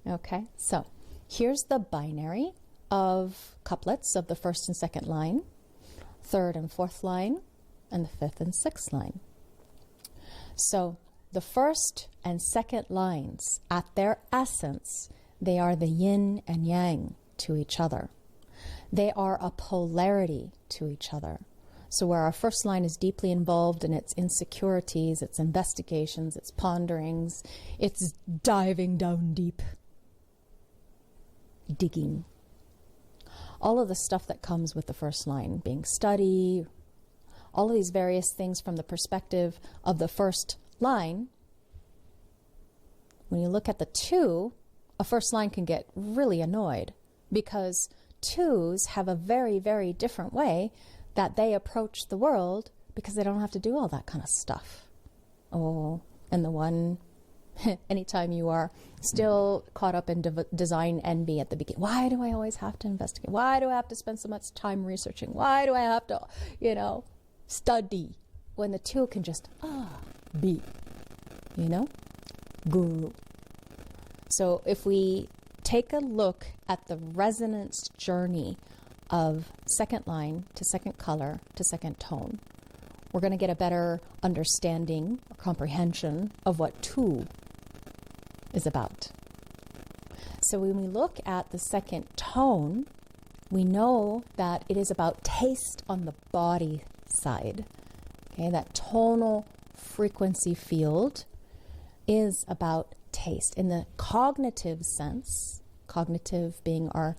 Okay, so here's the binary of couplets of the first and second line, third and fourth line, and the fifth and sixth line. So the first and second lines, at their essence, they are the yin and yang to each other. They are a polarity to each other. So where our first line is deeply involved in its insecurities, its investigations, its ponderings, its diving down deep, digging. All of the stuff that comes with the first line, being study, all of these various things from the perspective of the first line. When you look at the two, a first line can get really annoyed because twos have a very, very different way that they approach the world because they don't have to do all that kind of stuff. Oh, and the one, anytime you are still caught up in design envy at the beginning, why do I always have to investigate? Why do I have to spend so much time researching? Why do I have to, study? When the two can just, be, guru. So if we take a look at the resonance journey of second line to second color to second tone, we're going to get a better understanding or comprehension of what two is about. So when we look at the second tone, we know that it is about taste on the body side. Okay, that tonal frequency field is about taste. In the cognitive sense, cognitive being our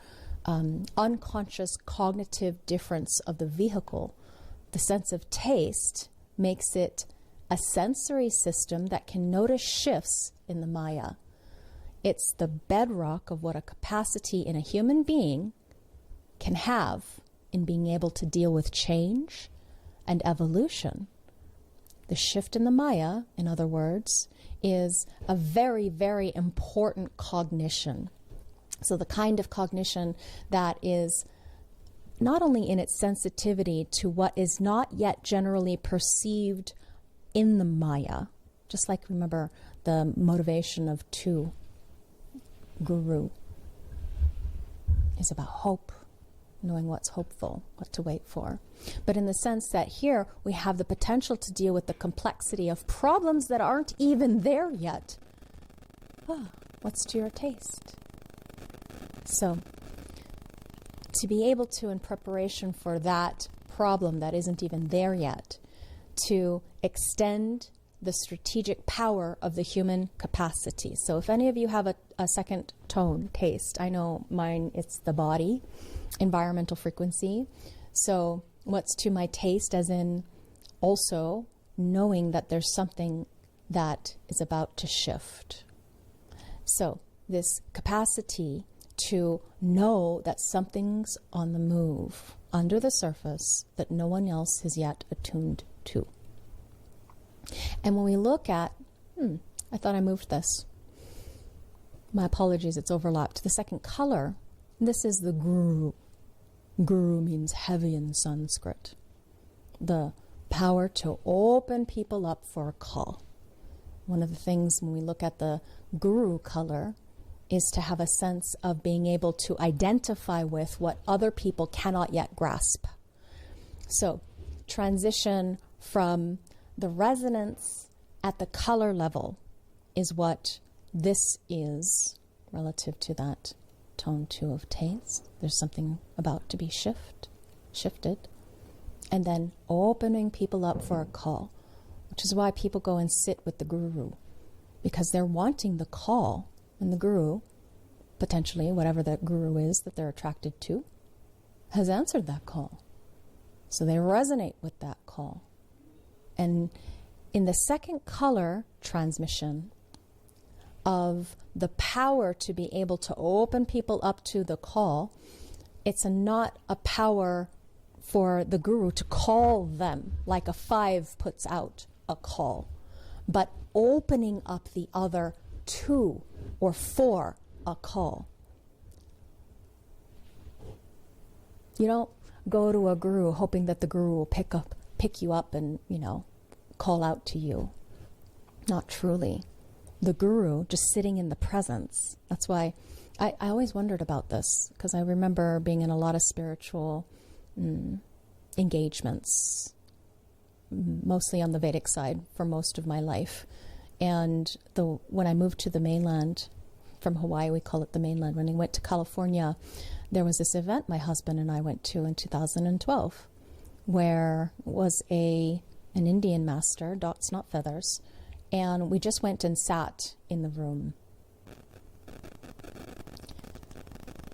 unconscious cognitive difference of the vehicle, the sense of taste makes it a sensory system that can notice shifts in the Maya. It's the bedrock of what a capacity in a human being can have in being able to deal with change and evolution. The shift in the Maya, in other words, is a very, very important cognition. So the kind of cognition that is not only in its sensitivity to what is not yet generally perceived in the Maya, just like remember the motivation of two, guru, is about hope, knowing what's hopeful, what to wait for. But in the sense that here we have the potential to deal with the complexity of problems that aren't even there yet. What's to your taste? So, to be able to, in preparation for that problem that isn't even there yet, to extend the strategic power of the human capacity. So if any of you have a second tone, taste, I know mine, it's the body, environmental frequency. So what's to my taste, as in also knowing that there's something that is about to shift. So this capacity to know that something's on the move under the surface that no one else has yet attuned to. And when we look at, I thought I moved this. My apologies, it's overlapped. The second color, this is the guru. Guru means heavy in Sanskrit. The power to open people up for a call. One of the things when we look at the guru color is to have a sense of being able to identify with what other people cannot yet grasp. So, transition from the resonance at the color level is what this is relative to that tone 2 of taste. There's something about to be shifted. And then opening people up for a call, which is why people go and sit with the guru, because they're wanting the call, and the guru, potentially whatever that guru is that they're attracted to, has answered that call. So they resonate with that call. And in the second color transmission of the power to be able to open people up to the call, it's not a power for the guru to call them like a 5 puts out a call, but opening up the other 2 or 4 a call. You don't go to a guru hoping that the guru will pick you up and, call out to you. Not truly. the guru just sitting in the presence. That's why I always wondered about this, because I remember being in a lot of spiritual engagements, mostly on the Vedic side for most of my life. And when I moved to the mainland from Hawaii, we call it the mainland. When I went to California, there was this event my husband and I went to in 2012, where was an Indian master, dots not feathers, and we just went and sat in the room.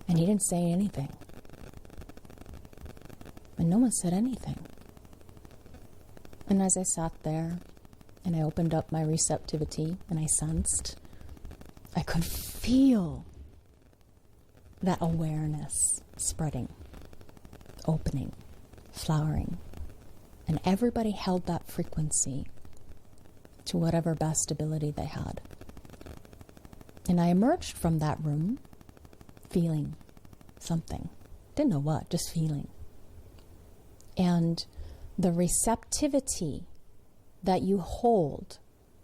And he didn't say anything. And no one said anything. And as I sat there and I opened up my receptivity and I sensed, I could feel that awareness spreading, opening, flowering. And everybody held that frequency to whatever best ability they had. And I emerged from that room feeling something. Didn't know what, just feeling. And the receptivity that you hold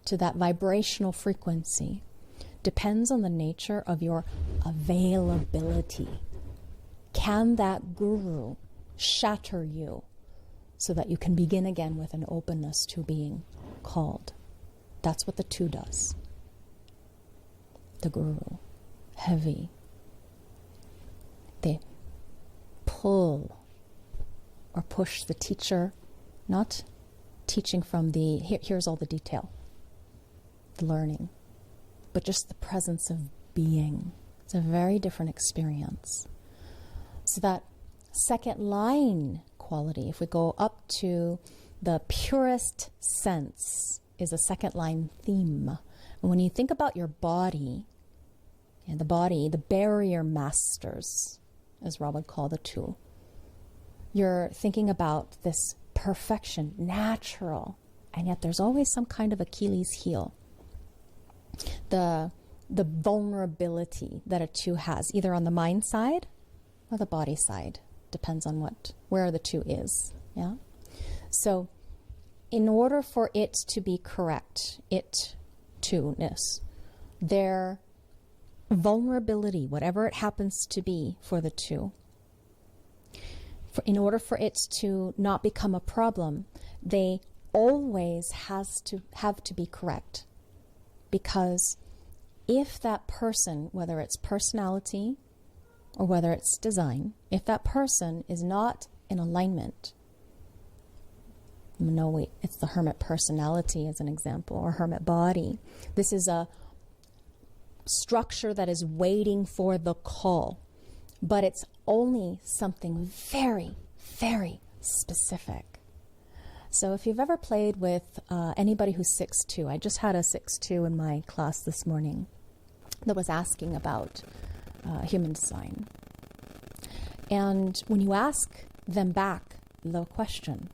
to that vibrational frequency depends on the nature of your availability. Can that guru shatter you so that you can begin again with an openness to being called? That's what the two does. The guru, heavy. They pull or push the teacher, not teaching from here's all the detail, the learning, but just the presence of being. It's a very different experience. So that second line quality, if we go up to the purest sense, is a second line theme. And when you think about your body, and the barrier masters, as Rob would call the two, you're thinking about this perfection, natural, and yet there's always some kind of Achilles heel. The vulnerability that a two has, either on the mind side or the body side, depends on where the two is. Yeah. So, in order for it to be correct, two-ness, their vulnerability, whatever it happens to be for the two, in order for it to not become a problem, they always have to be correct. Because if that person, whether it's personality or whether it's design, if that person is not in alignment, it's the hermit personality as an example, or hermit body. This is a structure that is waiting for the call, but it's only something very, very specific. So if you've ever played with anybody who's 6'2", I just had a 6'2" in my class this morning that was asking about human design. And when you ask them back the question,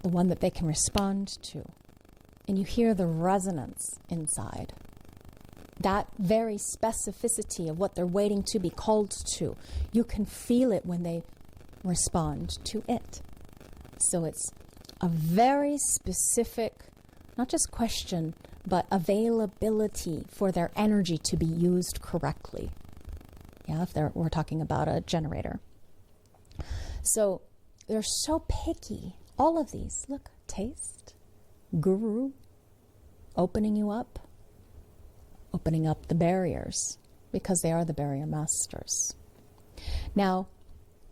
the one that they can respond to, and you hear the resonance inside, that very specificity of what they're waiting to be called to, you can feel it when they respond to it. So it's a very specific, not just question, but availability for their energy to be used correctly. Yeah, if we're talking about a generator. So they're so picky. All of these, look, taste, guru, opening you up, opening up the barriers, because they are the barrier masters. Now,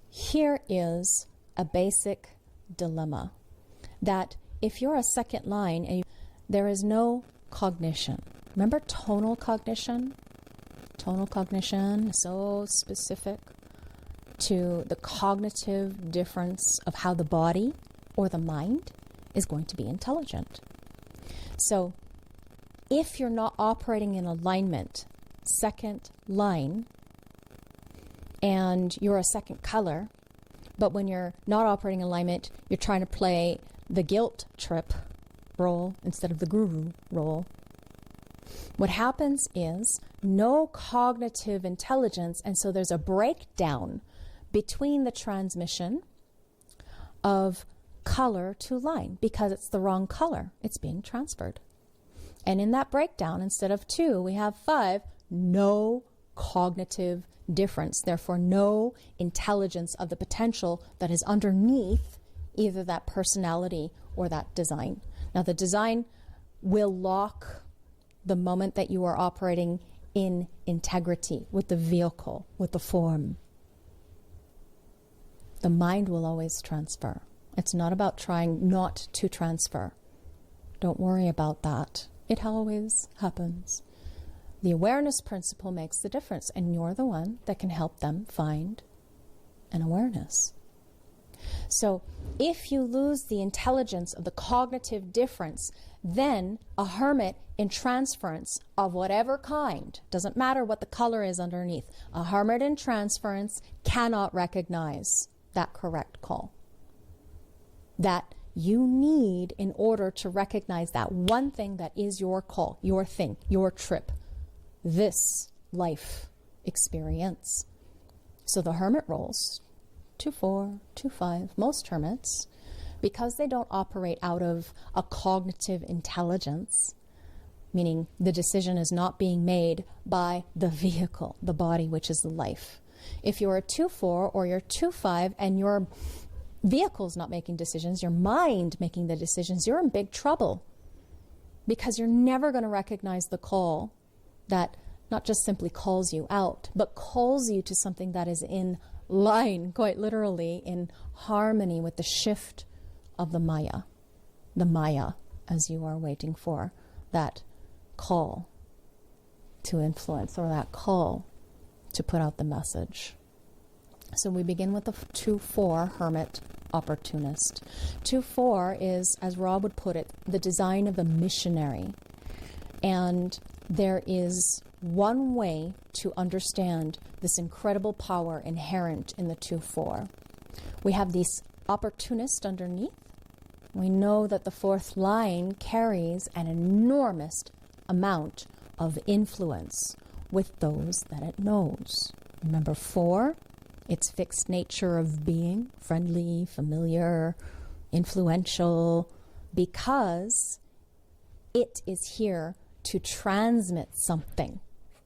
here is a basic dilemma, that if you're a second line, and there is no cognition. Remember tonal cognition? Tonal cognition is so specific to the cognitive difference of how the body or the mind is going to be intelligent. So if you're not operating in alignment, second line, and you're a second color, but when you're not operating in alignment, you're trying to play the guilt trip role instead of the guru role, what happens is no cognitive intelligence, and so there's a breakdown between the transmission of color to line, because it's the wrong color. It's being transferred. And in that breakdown, instead of 2, we have 5. No cognitive difference. Therefore, no intelligence of the potential that is underneath either that personality or that design. Now, the design will lock the moment that you are operating in integrity with the vehicle, with the form. The mind will always transfer. It's not about trying not to transfer. Don't worry about that. It always happens. The awareness principle makes the difference, and you're the one that can help them find an awareness. So if you lose the intelligence of the cognitive difference, then a hermit in transference of whatever kind, doesn't matter what the color is underneath, a hermit in transference cannot recognize that correct call that you need in order to recognize that one thing that is your call, your thing, your trip, this life experience. So the hermit rolls 2-4, 2-5. Most hermits, because they don't operate out of a cognitive intelligence, meaning the decision is not being made by the vehicle, the body, which is the life. If you're a 2-4 or you're 2-5 and your vehicle's not making decisions, your mind making the decisions, you're in big trouble, because you're never going to recognize the call that not just simply calls you out, but calls you to something that is in line, quite literally, in harmony with the shift of the Maya, as you are waiting for that call to influence, or that call to put out the message. So we begin with the 2-4 hermit opportunist. 2-4 is, as Rob would put it, the design of the missionary. And there is one way to understand this incredible power inherent in the 2-4. We have this opportunist underneath. We know that the 4th line carries an enormous amount of influence with those that it knows. Remember 4, its fixed nature of being, friendly, familiar, influential, because it is here to transmit something.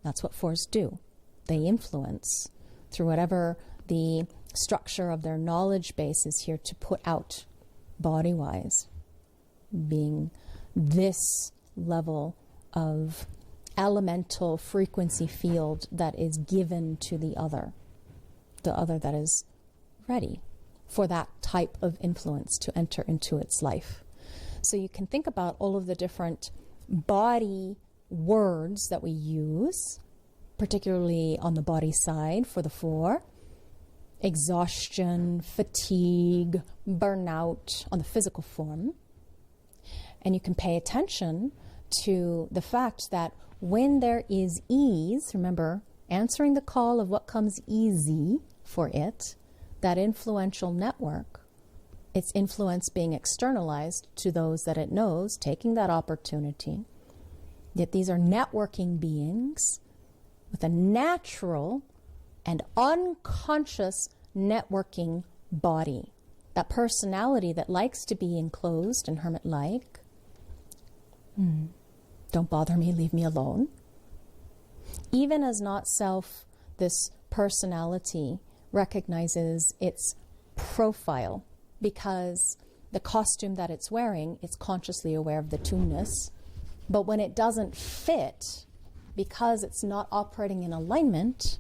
That's what 4s do. They influence through whatever the structure of their knowledge base is here to put out body-wise, being this level of elemental frequency field that is given to the other that is ready for that type of influence to enter into its life. So you can think about all of the different body words that we use, particularly on the body side for the 4. Exhaustion, fatigue, burnout on the physical form. And you can pay attention to the fact that when there is ease, remember, answering the call of what comes easy for it, that influential network, its influence being externalized to those that it knows, taking that opportunity. Yet these are networking beings with a natural and unconscious networking body. That personality that likes to be enclosed and hermit-like. Don't bother me, leave me alone. Even as not self, this personality recognizes its profile, because the costume that it's wearing, it's consciously aware of the two-ness. But when it doesn't fit, because it's not operating in alignment,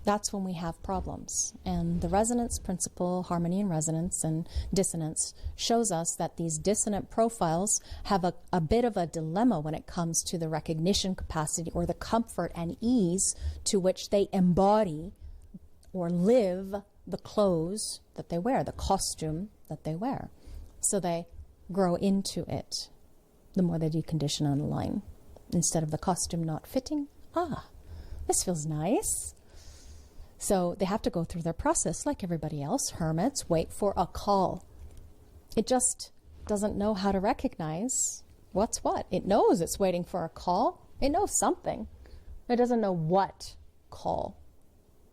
that's when we have problems. And the resonance principle, harmony and resonance and dissonance, shows us that these dissonant profiles have a bit of a dilemma when it comes to the recognition capacity or the comfort and ease to which they embody or live the clothes that they wear, the costume that they wear. So they grow into it the more they decondition and align. Instead of the costume not fitting, this feels nice. So they have to go through their process like everybody else. Hermits wait for a call. It just doesn't know how to recognize what's what. It knows it's waiting for a call. It knows something. It doesn't know what call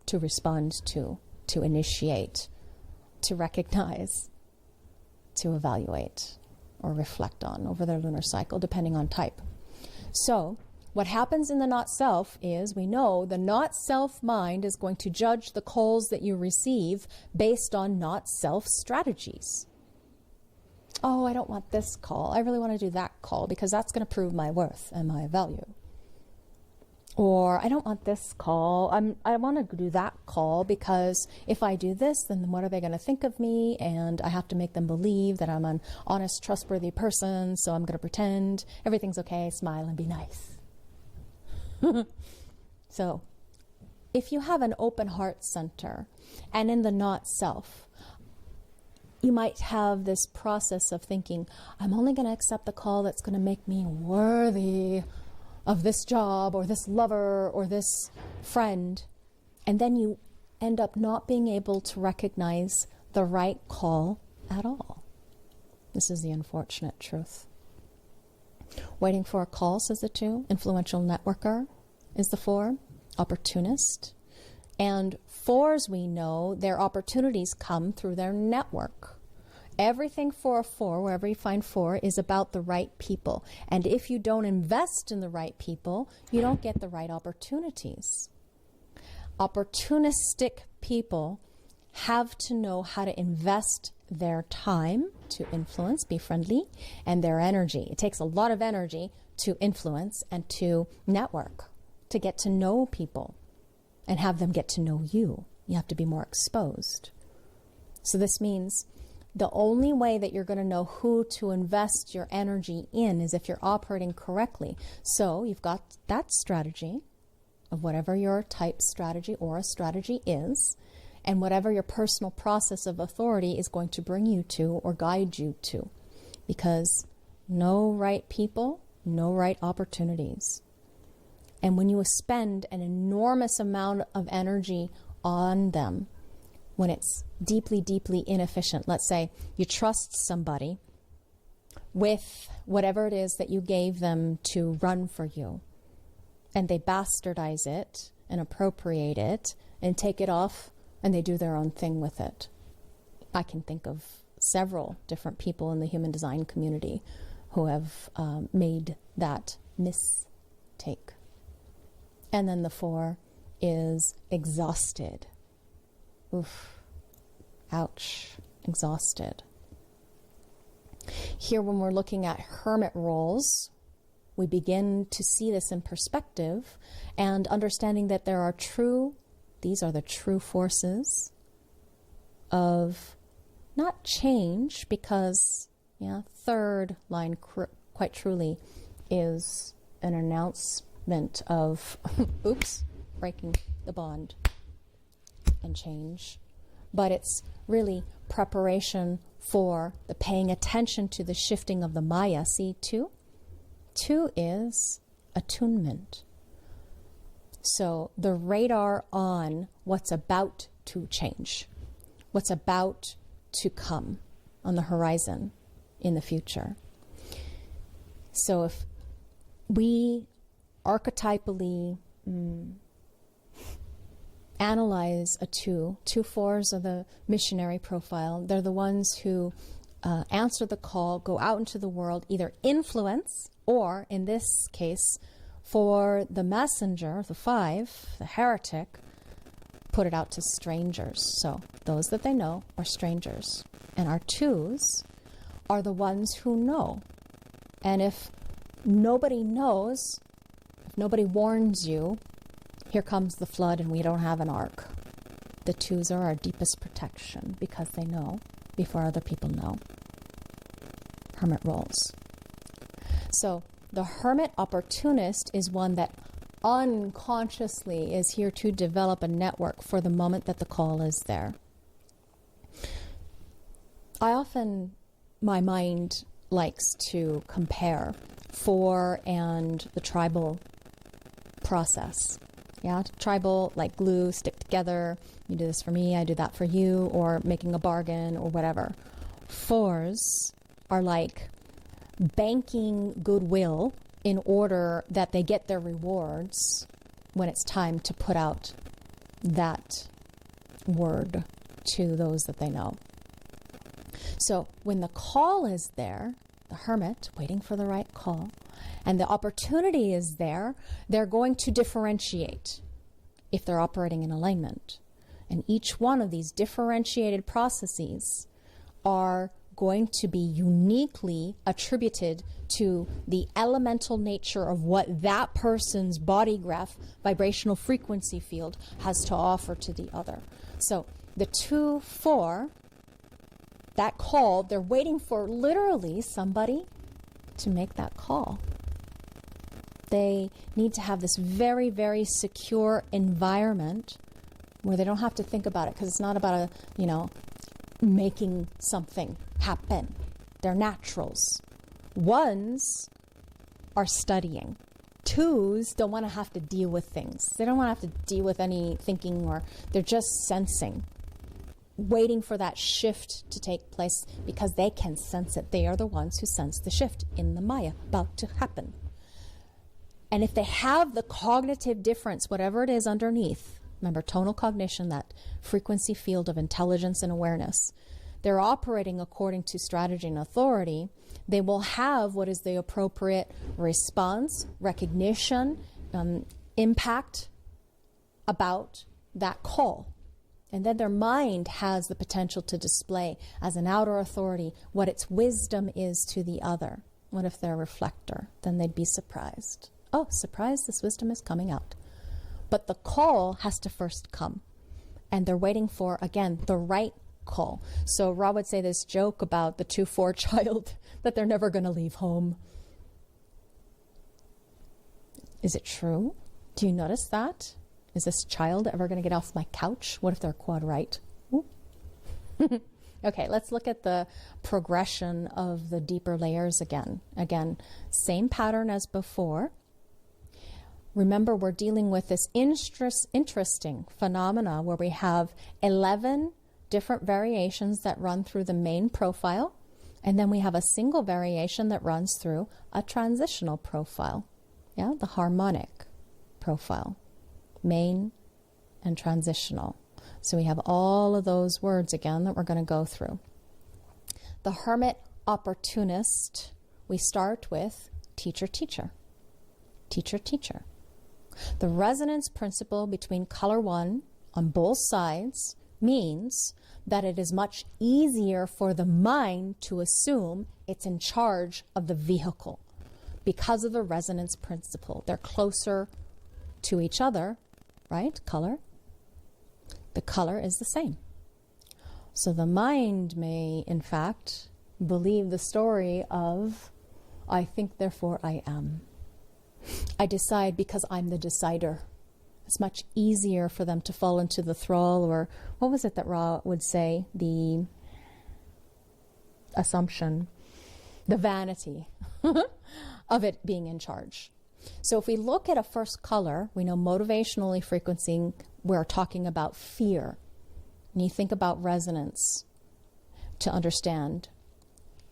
to respond to initiate, to recognize, to evaluate, or reflect on over their lunar cycle, depending on type. So what happens in the not self is we know the not self mind is going to judge the calls that you receive based on not self strategies. Oh, I don't want this call. I really want to do that call because that's going to prove my worth and my value. Or I don't want this call. I want to do that call because if I do this, then what are they going to think of me? And I have to make them believe that I'm an honest, trustworthy person. So I'm going to pretend everything's okay, smile and be nice. So if you have an open heart center and in the not self, you might have this process of thinking, I'm only going to accept the call that's going to make me worthy of this job or this lover or this friend. And then you end up not being able to recognize the right call at all. This is the unfortunate truth. Waiting for a call, says the 2. Influential networker is the 4. Opportunist. And 4s, we know, their opportunities come through their network. Everything for a 4, wherever you find 4, is about the right people. And if you don't invest in the right people, you don't get the right opportunities. Opportunistic people have to know how to invest their time to influence, be friendly, and their energy. It takes a lot of energy to influence and to network, to get to know people and have them get to know you. You have to be more exposed. So this means the only way that you're going to know who to invest your energy in is if you're operating correctly. So you've got that strategy of whatever your type strategy or a strategy is, and whatever your personal process of authority is going to bring you to or guide you to. Because no right people, no right opportunities. And when you spend an enormous amount of energy on them, when it's deeply, deeply inefficient, let's say you trust somebody with whatever it is that you gave them to run for you, and they bastardize it and appropriate it and take it off, and they do their own thing with it. I can think of several different people in the human design community who have made that mistake. And then the 4 is exhausted. Oof. Ouch. Exhausted. Here, when we're looking at hermit roles, we begin to see this in perspective and understanding that there are these are the true forces of not change, because, third line quite truly is an announcement of, oops, breaking the bond and change. But it's really preparation for the paying attention to the shifting of the Maya. See, 2? 2 is attunement. So the radar on what's about to change, what's about to come on the horizon in the future. So if we archetypally analyze a 2, 4s are the missionary profile. They're the ones who answer the call, go out into the world, either influence, or in this case, for the messenger, the 5, the heretic, put it out to strangers. So those that they know are strangers. And our 2s are the ones who know. And if nobody knows, if nobody warns you, here comes the flood and we don't have an ark. The 2s are our deepest protection because they know before other people know. Hermit roles. So the hermit opportunist is one that unconsciously is here to develop a network for the moment that the call is there. My mind likes to compare 4 and the tribal process. Tribal, like glue, stick together. You do this for me, I do that for you, or making a bargain or whatever. 4s are like banking goodwill in order that they get their rewards when it's time to put out that word to those that they know. So when the call is there, the hermit, waiting for the right call, and the opportunity is there, they're going to differentiate if they're operating in alignment. And each one of these differentiated processes are going to be uniquely attributed to the elemental nature of what that person's body graph, vibrational frequency field has to offer to the other. So the 2-4, that call, they're waiting for literally somebody to make that call. They need to have this very, very secure environment where they don't have to think about it, because it's not about making something happen. They're naturals. 1s are studying. 2s don't want to have to deal with things. They don't want to have to deal with any thinking, or they're just sensing, waiting for that shift to take place because they can sense it. They are the ones who sense the shift in the Maya about to happen. And if they have the cognitive difference, whatever it is underneath, remember, tonal cognition, that frequency field of intelligence and awareness, they're operating according to strategy and authority, they will have what is the appropriate response, recognition, impact about that call. And then their mind has the potential to display as an outer authority what its wisdom is to the other. What if they're a reflector? Then they'd be surprised. Oh, surprise, this wisdom is coming out. But the call has to first come. And they're waiting for, again, the right call. So Ra would say this joke about the 2-4 child, that they're never going to leave home. Is it true? Do you notice that? Is this child ever going to get off my couch? What if they're quad right? Okay, let's look at the progression of the deeper layers again. Again, same pattern as before. Remember, we're dealing with this interesting phenomena where we have 11 different variations that run through the main profile, and then we have a single variation that runs through a transitional profile, the harmonic profile, main and transitional. So we have all of those words again that we're going to go through. The Hermit opportunist, we start with teacher, teacher, teacher, teacher. The resonance principle between color 1 on both sides means that it is much easier for the mind to assume it's in charge of the vehicle because of the resonance principle. They're closer to each other, right? Color. The color is the same. So the mind may, in fact, believe the story of, I think, therefore I am. I decide because I'm the decider. It's much easier for them to fall into the thrall, or what was it that Ra would say? The assumption, the vanity of it being in charge. So if we look at a first color, we know motivationally frequencing, we're talking about fear. And you think about resonance to understand.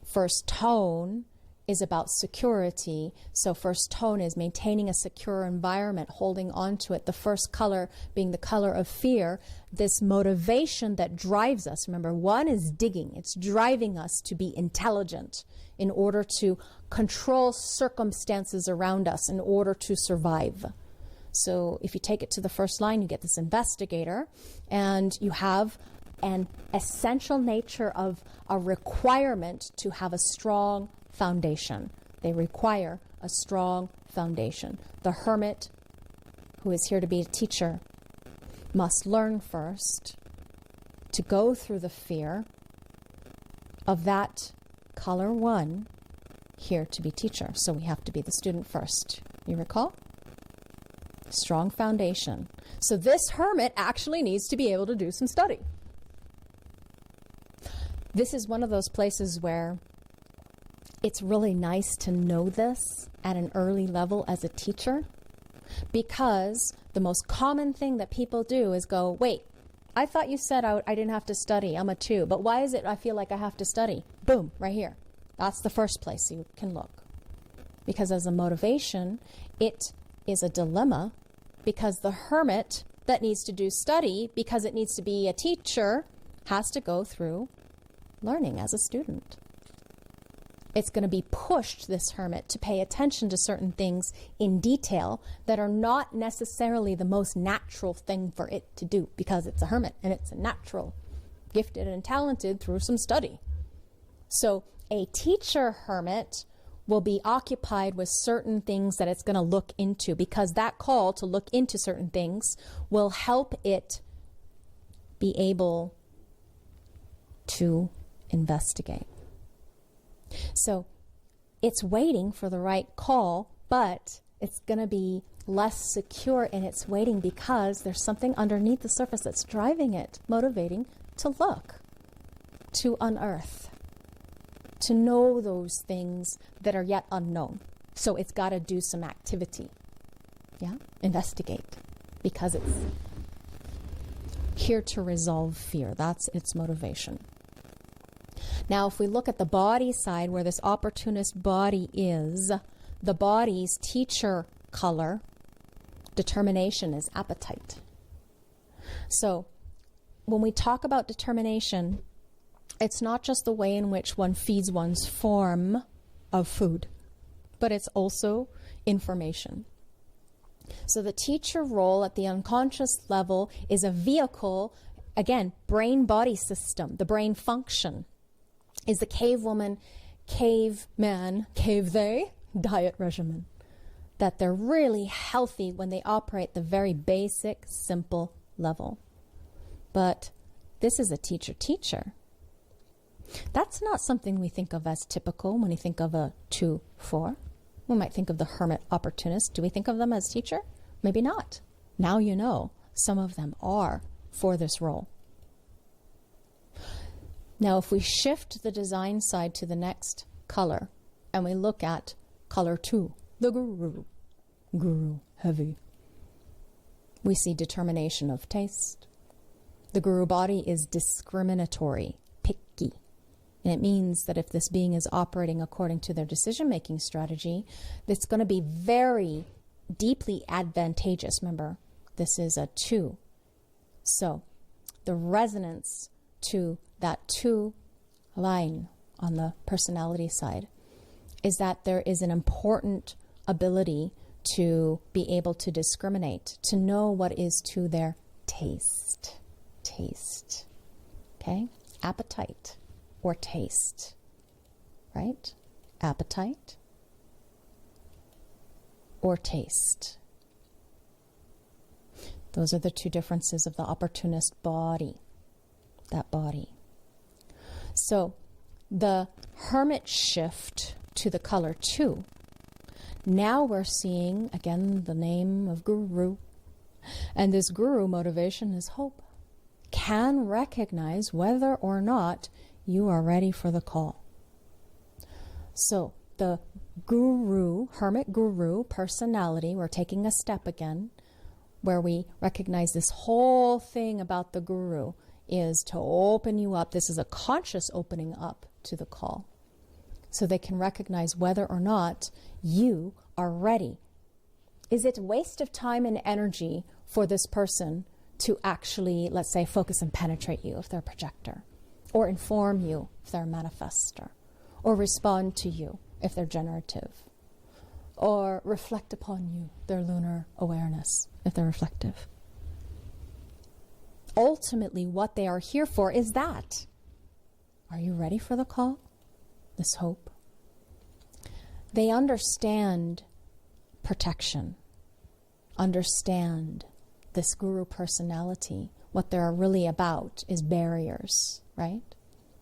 First tone is about security. So first tone is maintaining a secure environment, holding on to it. The first color being the color of fear, this motivation that drives us. Remember, 1 is digging. It's driving us to be intelligent in order to control circumstances around us in order to survive. So if you take it to the first line, you get this investigator, and you have an essential nature of a requirement to have a strong foundation. They require a strong foundation. The hermit, who is here to be a teacher, must learn first to go through the fear of that color 1 here to be teacher. So we have to be the student first. You recall? Strong foundation. So this hermit actually needs to be able to do some study. This is one of those places where it's really nice to know this at an early level as a teacher, because the most common thing that people do is go, wait, I thought you said I didn't have to study. I'm a 2, but why is it I feel like I have to study? Boom, right here. That's the first place you can look. Because as a motivation, it is a dilemma, because the hermit that needs to do study, because it needs to be a teacher, has to go through learning as a student. It's going to be pushed, this hermit, to pay attention to certain things in detail that are not necessarily the most natural thing for it to do, because it's a hermit and it's a natural, gifted and talented through some study. So a teacher hermit will be occupied with certain things that it's going to look into, because that call to look into certain things will help it be able to investigate. So it's waiting for the right call, but it's going to be less secure in its waiting because there's something underneath the surface that's driving it, motivating to look, to unearth, to know those things that are yet unknown. So it's got to do some activity. Yeah? Investigate, because it's here to resolve fear. That's its motivation. Now, if we look at the body side, where this opportunist body is, the body's teacher color, determination, is appetite. So when we talk about determination, it's not just the way in which one feeds one's form of food, but it's also information. So the teacher role at the unconscious level is a vehicle, again, brain-body system, the brain function is the cave woman, caveman, cave they diet regimen. That they're really healthy when they operate the very basic, simple level. But this is a teacher. That's not something we think of as typical when we think of a 2-4. We might think of the hermit opportunist. Do we think of them as teacher? Maybe not. Now you know some of them are for this role. Now, if we shift the design side to the next color and we look at color 2, the guru, heavy, we see determination of taste. The guru body is discriminatory, picky. And it means that if this being is operating according to their decision-making strategy, it's going to be very deeply advantageous. Remember, this is a 2. So the resonance to that 2 line on the personality side is that there is an important ability to be able to discriminate, to know what is to their taste. Okay? Appetite or taste, right? Appetite or taste. Those are the two differences of the opportunist body, that body. So the hermit shift to the color 2. Now we're seeing, again, the name of guru. And this guru motivation is hope. Can recognize whether or not you are ready for the call. So the guru, hermit guru personality, we're taking a step again, where we recognize this whole thing about the guru is to open you up. This is a conscious opening up to the call. So they can recognize whether or not you are ready. Is it a waste of time and energy for this person to actually, let's say, focus and penetrate you if they're a projector, or inform you if they're a manifestor, or respond to you if they're generative, or reflect upon you, their lunar awareness, if they're reflective? Ultimately, what they are here for is that. Are you ready for the call? This hope. They understand protection, understand this guru personality. What they're really about is barriers, right?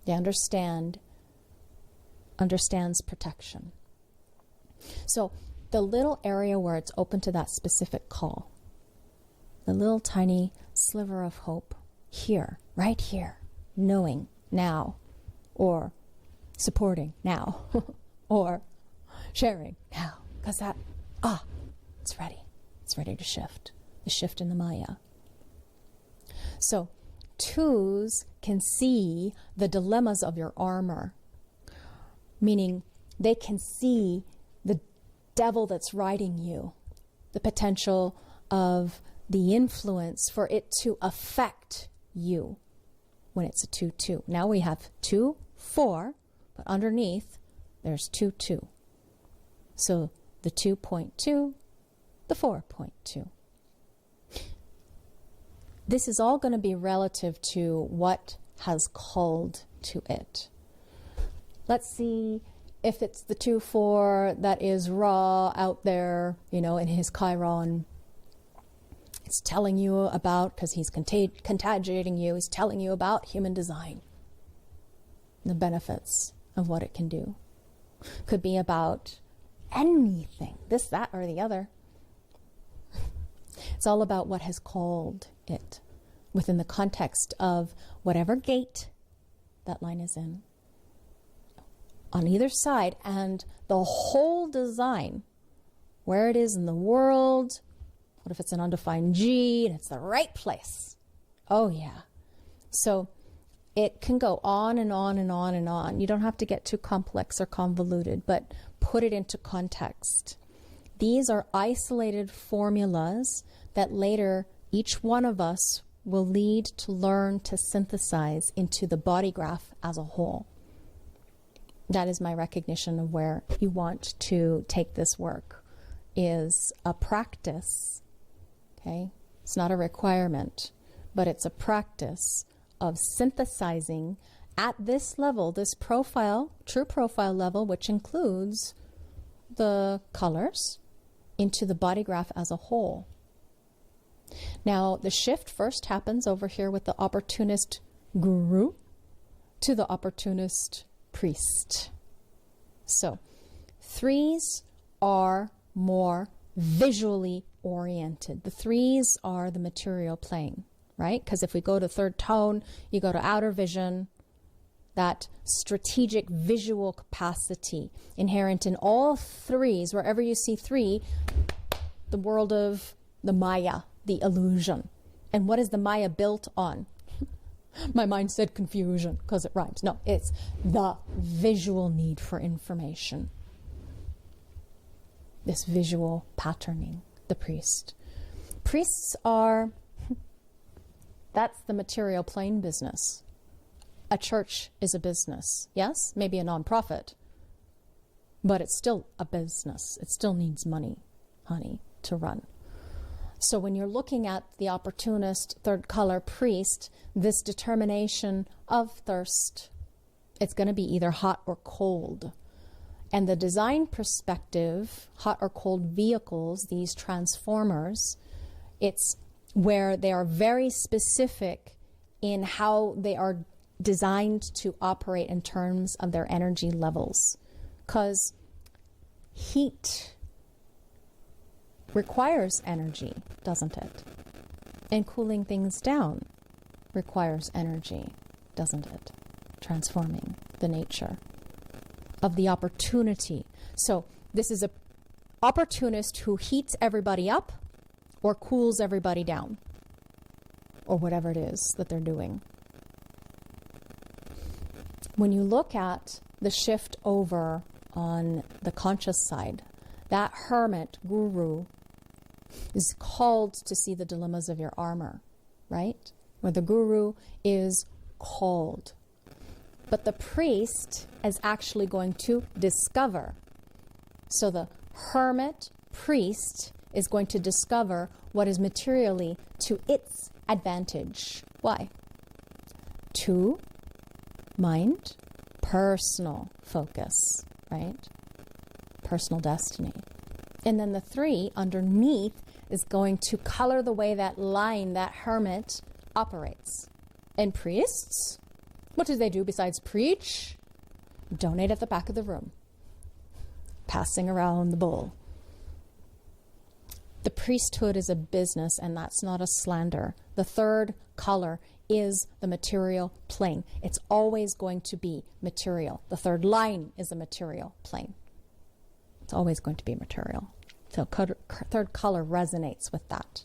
They understands protection. So the little area where it's open to that specific call, the little tiny sliver of hope here, right here, knowing now, or supporting now, or sharing now, because that, it's ready. It's ready to shift. The shift in the Maya. So 2s can see the dilemmas of your armor, meaning they can see the devil that's riding you, the potential of the influence for it to affect you when it's a 2-2. Now we have 2-4, but underneath there's 2, 2. So the 2.2, the 4.2. This is all going to be relative to what has called to it. Let's see if it's the 2-4 that is raw out there, you know, in his Chiron. It's telling you about, because he's contagiating you, he's telling you about human design, the benefits of what it can do. Could be about anything, this, that, or the other. It's all about what has called it within the context of whatever gate that line is in. On either side, and the whole design, where it is in the world. What if it's an undefined G and it's the right place? Oh yeah. So it can go on and on and on and on. You don't have to get too complex or convoluted, but put it into context. These are isolated formulas that later each one of us will lead to learn to synthesize into the body graph as a whole. That is my recognition of where you want to take this work, is a practice. Okay? It's not a requirement, but it's a practice of synthesizing at this level, this profile, true profile level, which includes the colors, into the body graph as a whole. Now, the shift first happens over here with the opportunist guru to the opportunist priest. So, 3s are more visually oriented. The 3s are the material plane, right? Because if we go to third tone, you go to outer vision, that strategic visual capacity inherent in all 3s. Wherever you see 3, the world of the Maya, the illusion. And what is the Maya built on? My mind said confusion because it rhymes. No, it's the visual need for information. This visual patterning, the priest. Priests are, that's the material plane business. A church is a business, yes? Maybe a nonprofit, but it's still a business. It still needs money, honey, to run. So when you're looking at the opportunist third color priest, this determination of thirst, it's going to be either hot or cold. And the design perspective, hot or cold vehicles, these transformers, it's where they are very specific in how they are designed to operate in terms of their energy levels. Because heat requires energy, doesn't it? And cooling things down requires energy, doesn't it? Transforming the nature of the opportunity. So this is an opportunist who heats everybody up or cools everybody down, or whatever it is that they're doing. When you look at the shift over on the conscious side, that hermit guru is called to see the dilemmas of your armor, right? Where the guru is called. But the priest is actually going to discover. So the hermit priest is going to discover what is materially to its advantage. Why? 2, mind, personal focus, right? Personal destiny. And then the 3 underneath is going to color the way that line, that hermit, operates. And priests, what do they do besides preach? Donate at the back of the room, passing around the bowl. The priesthood is a business, and that's not a slander. The 3rd color is the material plane. It's always going to be material. The 3rd line is a material plane. It's always going to be material. So 3rd color resonates with that.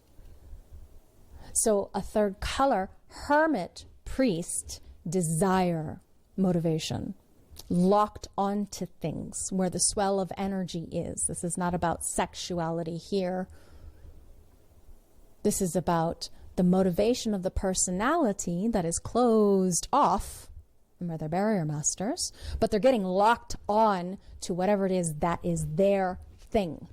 So a 3rd color, hermit, priest, desire, motivation, locked onto things where the swell of energy is. This is not about sexuality here. This is about the motivation of the personality that is closed off, Remember, they're barrier masters, but they're getting locked on to whatever it is that is their thing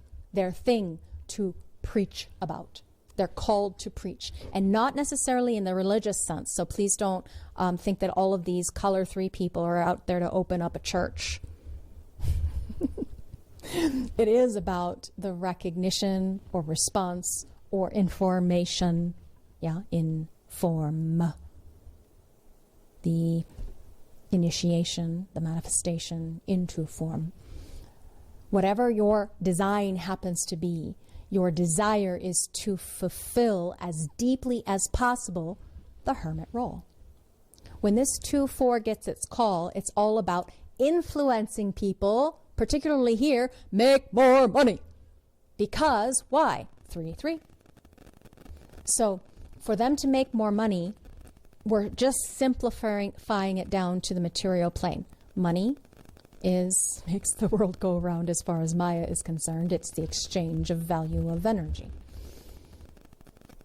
to preach about. They're called to preach, and not necessarily in the religious sense. So please don't think that all of these color 3 people are out there to open up a church. It is about the recognition or response or information. Yeah, inform. The initiation, the manifestation into form. Whatever your design happens to be, your desire is to fulfill as deeply as possible the hermit role. When this 2-4 gets its call, it's all about influencing people, particularly here, make more money. Because, why? 3-3. So, for them to make more money, we're just simplifying it down to the material plane. Money makes the world go around as far as Maya is concerned. It's the exchange of value of energy.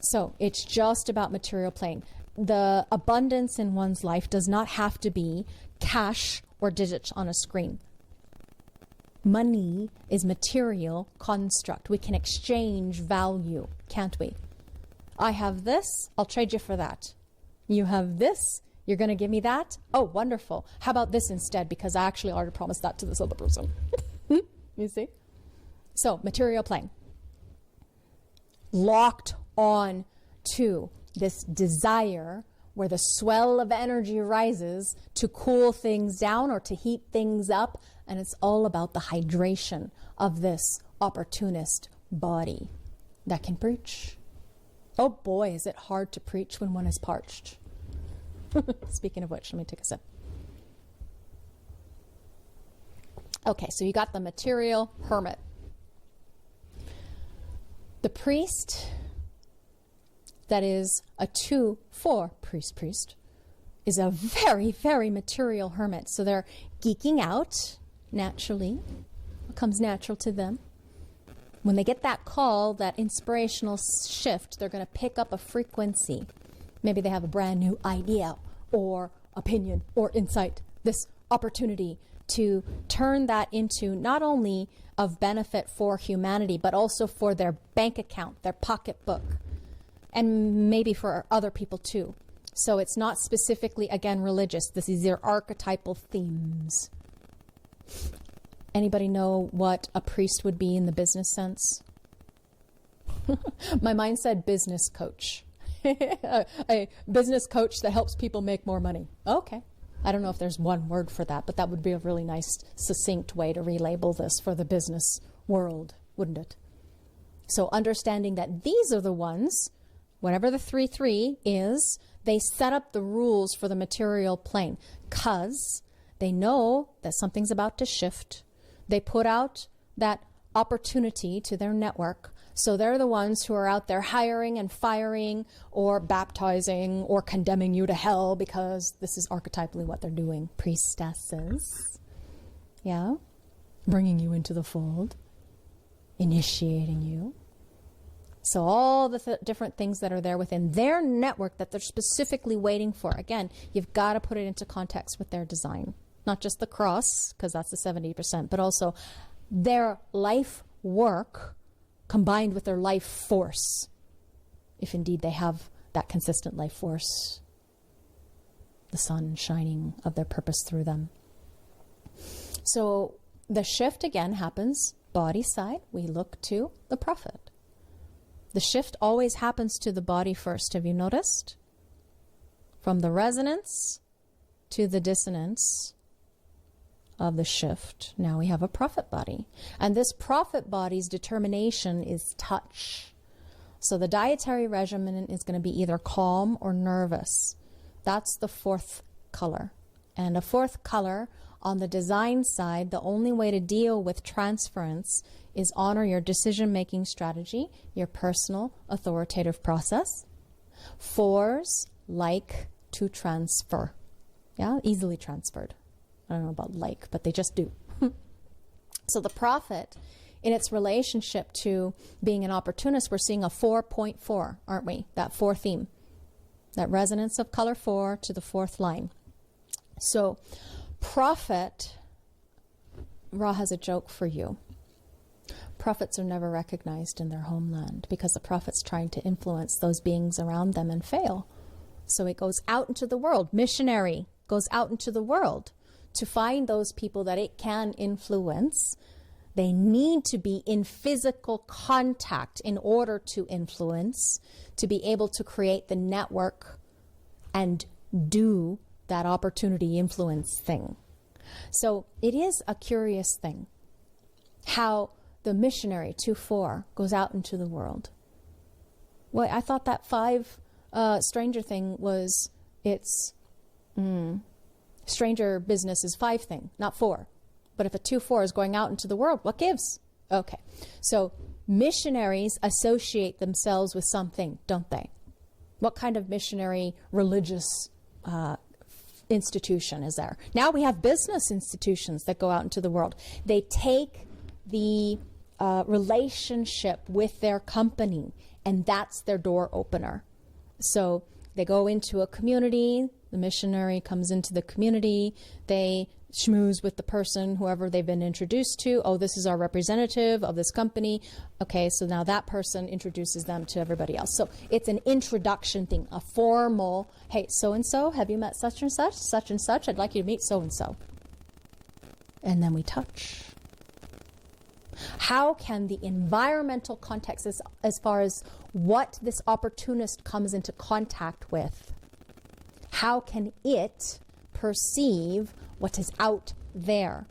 So it's just about material plane. The abundance in one's life does not have to be cash or digits on a screen. Money is material construct. We can exchange value, can't we? I have this, I'll trade you for that. You have this, you're going to give me that? Oh, wonderful. How about this instead? Because I actually already promised that to this other person. You see? So, material plane. Locked on to this desire where the swell of energy rises to cool things down or to heat things up. And it's all about the hydration of this opportunist body that can preach. Oh boy, is it hard to preach when one is parched. Speaking of which, let me take a sip. Okay, so you got the material hermit. The priest, that is a 2-4 priest, is a very, very material hermit. So they're geeking out naturally. It comes natural to them. When they get that call, that inspirational shift, they're going to pick up a frequency. Maybe they have a brand new idea or opinion or insight, this opportunity to turn that into not only of benefit for humanity, but also for their bank account, their pocketbook, and maybe for other people too. So it's not specifically, again, religious. These are archetypal themes. Anybody know what a priest would be in the business sense? My mind said business coach. A business coach that helps people make more money. Okay. I don't know if there's one word for that, but that would be a really nice, succinct way to relabel this for the business world, wouldn't it? So understanding that these are the ones, whatever the 3-3 is, they set up the rules for the material plane because they know that something's about to shift. They put out that opportunity to their network. So they're the ones who are out there hiring and firing or baptizing or condemning you to hell because this is archetypally what they're doing. Priestesses. Yeah. Bringing you into the fold. Initiating you. So all the different things that are there within their network that they're specifically waiting for. Again, you've got to put it into context with their design. Not just the cross, because that's the 70%, but also their life work combined with their life force, if indeed they have that consistent life force, the sun shining of their purpose through them. So the shift again happens body side. We look to the prophet. The shift always happens to the body first. Have you noticed? From the resonance to the dissonance of the shift, now we have a prophet body. And this prophet body's determination is touch. So the dietary regimen is going to be either calm or nervous. That's the 4th color. And a 4th color on the design side, the only way to deal with transference is honor your decision-making strategy, your personal authoritative process. 4s like to transfer. Yeah, easily transferred. I don't know about like, but they just do. So the prophet, in its relationship to being an opportunist, we're seeing a 4.4, aren't we? That 4 theme. That resonance of color 4 to the 4th line. So, prophet, Ra has a joke for you. Prophets are never recognized in their homeland because the prophet's trying to influence those beings around them and fail. So it goes out into the world. Missionary goes out into the world to find those people that it can influence. They need to be in physical contact in order to influence, to be able to create the network and do that opportunity influence thing. So it is a curious thing how the missionary 2-4 goes out into the world. Well, I thought that 5 stranger thing was stranger business is 5 thing, not 4. But if a 2-4 is going out into the world, what gives? Okay. So missionaries associate themselves with something, don't they? What kind of missionary religious institution is there? Now we have business institutions that go out into the world. They take the relationship with their company, and that's their door opener. So they go into a community, the missionary comes into the community, they schmooze with the person, whoever they've been introduced to. Oh, this is our representative of this company. Okay, so now that person introduces them to everybody else. So it's an introduction thing, a formal, hey, so-and-so, have you met such and such, I'd like you to meet so-and-so. And then we touch. How can the environmental context, as far as what this opportunist comes into contact with, how can it perceive what is out there?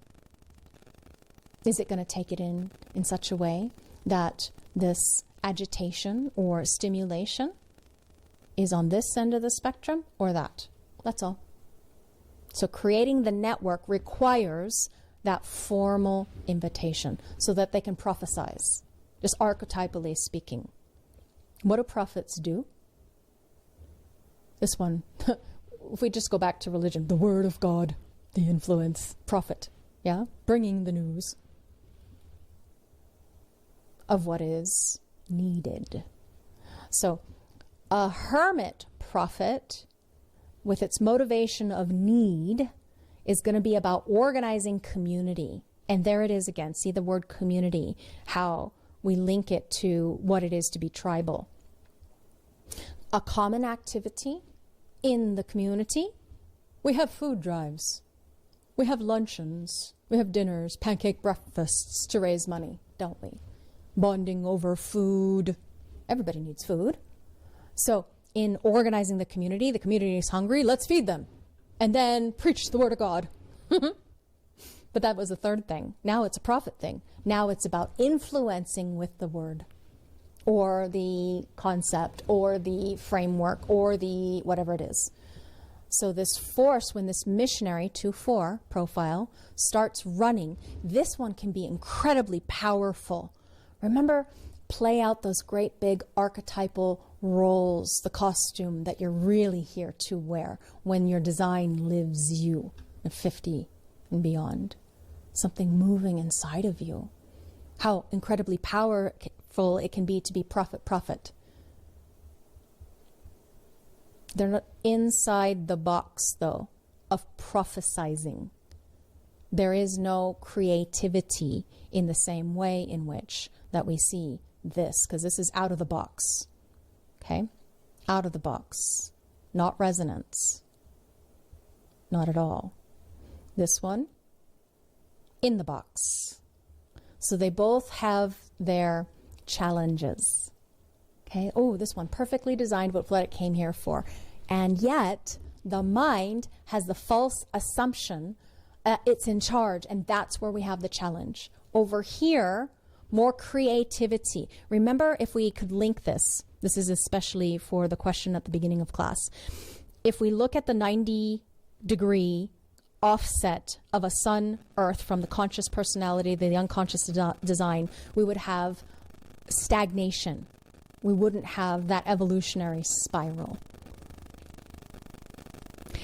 Is it going to take it in such a way that this agitation or stimulation is on this end of the spectrum or that? That's all. So creating the network requires that formal invitation so that they can prophesize, just archetypally speaking. What do prophets do? This one, if we just go back to religion, the word of God, the influence, prophet, yeah, bringing the news of what is needed. So a hermit prophet, with its motivation of need, is going to be about organizing community. And there it is again. See the word community, how we link it to what it is to be tribal. A common activity in the community. We have food drives. We have luncheons. We have dinners, pancake breakfasts to raise money, don't we? Bonding over food. Everybody needs food. So in organizing the community is hungry, let's feed them. And then preach the word of God. But that was the third thing. Now it's a prophet thing. Now it's about influencing with the word, or the concept, or the framework, or the whatever it is. So this force, when this missionary 2-4 profile starts running, this one can be incredibly powerful. Remember, play out those great big archetypal roles, the costume that you're really here to wear when your design lives you at 50 and beyond. Something moving inside of you. How incredibly powerful it can be to be prophet. They're not inside the box, though, of prophesizing. There is no creativity in the same way in which that we see this, because this is out of the box. Okay? Out of the box. Not resonance. Not at all. This one, in the box. So they both have their challenges. Okay? Oh, this one, perfectly designed what it came here for. And yet, the mind has the false assumption it's in charge, and that's where we have the challenge. Over here, more creativity. Remember, if we could link this is especially for the question at the beginning of class. If we look at the 90-degree offset of a sun, earth from the conscious personality, the unconscious design, we would have stagnation. We wouldn't have that evolutionary spiral.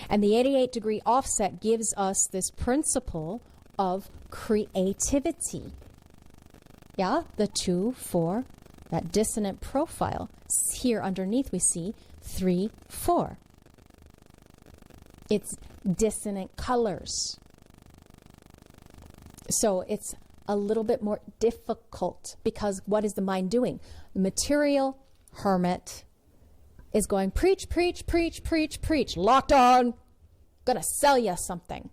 And the 88-degree offset gives us this principle of creativity. Yeah, the 2-4, that dissonant profile. Here underneath we see 3-4. It's dissonant colors. So it's a little bit more difficult because what is the mind doing? The material hermit is going, preach, preach, preach, preach, preach, locked on, gonna sell you something.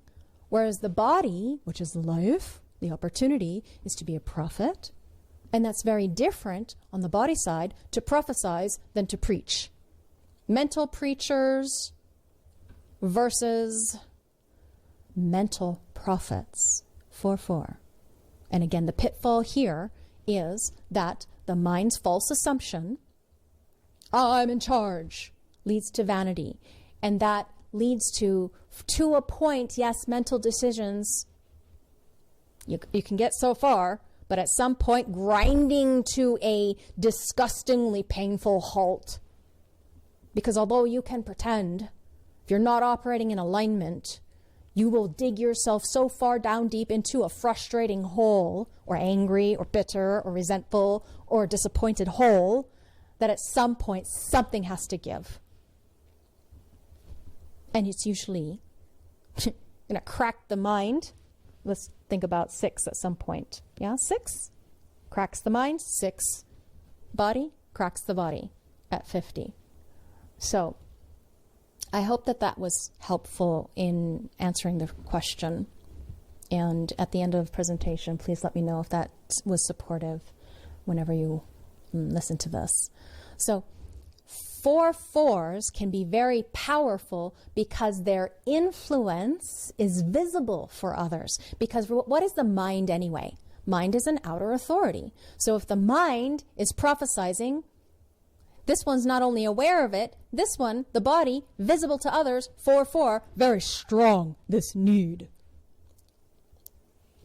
Whereas the body, which is life, the opportunity, is to be a prophet. And that's very different on the body side to prophesize than to preach. Mental preachers versus mental prophets. 4-4. And again, the pitfall here is that the mind's false assumption, I'm in charge, leads to vanity. And that leads to a point, yes, mental decisions, you can get so far, but at some point grinding to a disgustingly painful halt. Because although you can pretend, if you're not operating in alignment, you will dig yourself so far down deep into a frustrating hole, or angry, or bitter, or resentful, or disappointed hole, that at some point something has to give. And it's usually going to crack the mind. Let's think about 6 at some point. Yeah, 6 cracks the mind. 6 body cracks the body at 50. So I hope that was helpful in answering the question. And at the end of the presentation, please let me know if that was supportive whenever you listen to this. So 4-4s can be very powerful because their influence is visible for others. Because what is the mind anyway? Mind is an outer authority. So if the mind is prophesizing, this one's not only aware of it, this one, the body, visible to others, 4-4, very strong, this need.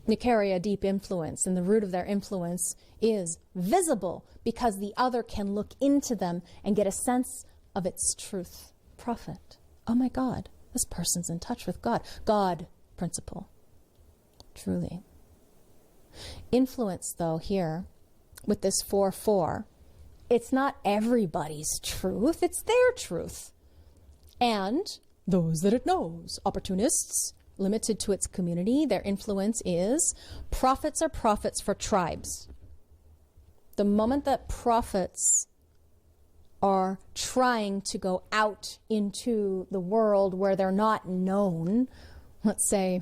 They carry a deep influence, and the root of their influence is visible because the other can look into them and get a sense of its truth. Prophet. Oh my God, this person's in touch with God. God principle. Truly. Influence, though, here with this 4-4, it's not everybody's truth, it's their truth. And those that it knows, opportunists, limited to its community, their influence is prophets are prophets for tribes. The moment that prophets are trying to go out into the world where they're not known, let's say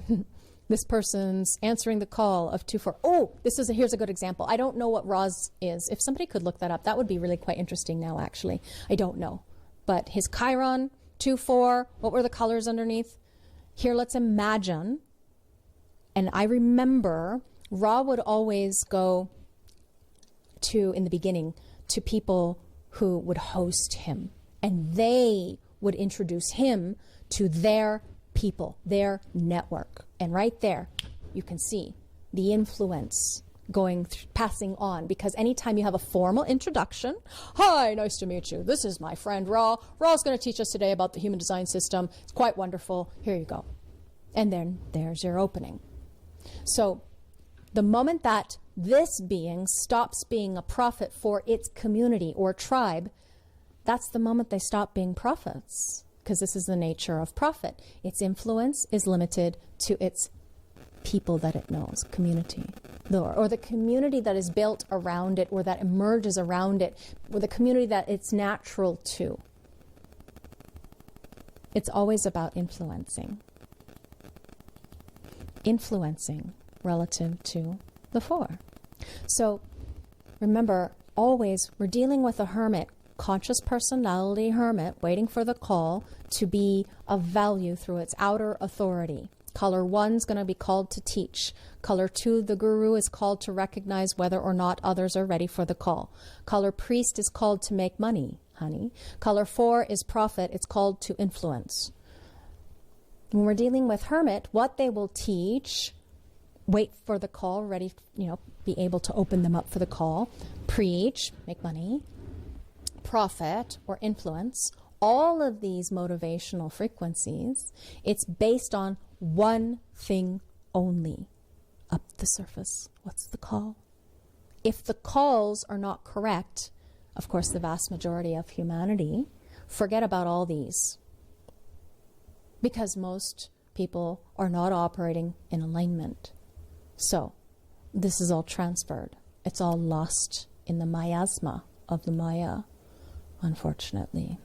this person's answering the call of 2-4. Oh, here's a good example. I don't know what Roz is. If somebody could look that up, that would be really quite interesting now, actually. I don't know. But his Chiron, 2-4, what were the colors underneath? Here, let's imagine, and I remember Ra would always go to, in the beginning, to people who would host him, and they would introduce him to their people, their network. And right there, you can see the influence passing on, because anytime you have a formal introduction, hi, nice to meet you. This is my friend Ra. Ra's going to teach us today about the human design system. It's quite wonderful. Here you go. And then there's your opening. So the moment that this being stops being a prophet for its community or tribe, that's the moment they stop being prophets, because this is the nature of prophet. Its influence is limited to its people that it knows, community, or the community that is built around it, or that emerges around it, or the community that it's natural to. It's always about influencing relative to the 4. So remember, always we're dealing with a hermit, conscious personality hermit, waiting for the call to be of value through its outer authority. Color 1's going to be called to teach. Color 2, the guru, is called to recognize whether or not others are ready for the call. Color priest is called to make money, honey. Color 4 is prophet. It's called to influence. When we're dealing with hermit, what they will teach, wait for the call, ready, be able to open them up for the call. Preach, make money. Prophet or influence. All of these motivational frequencies, it's based on one thing only. Up the surface. What's the call? If the calls are not correct, of course, the vast majority of humanity, forget about all these. because most people are not operating in alignment. So this is all transferred. It's all lost in the miasma of the Maya, unfortunately.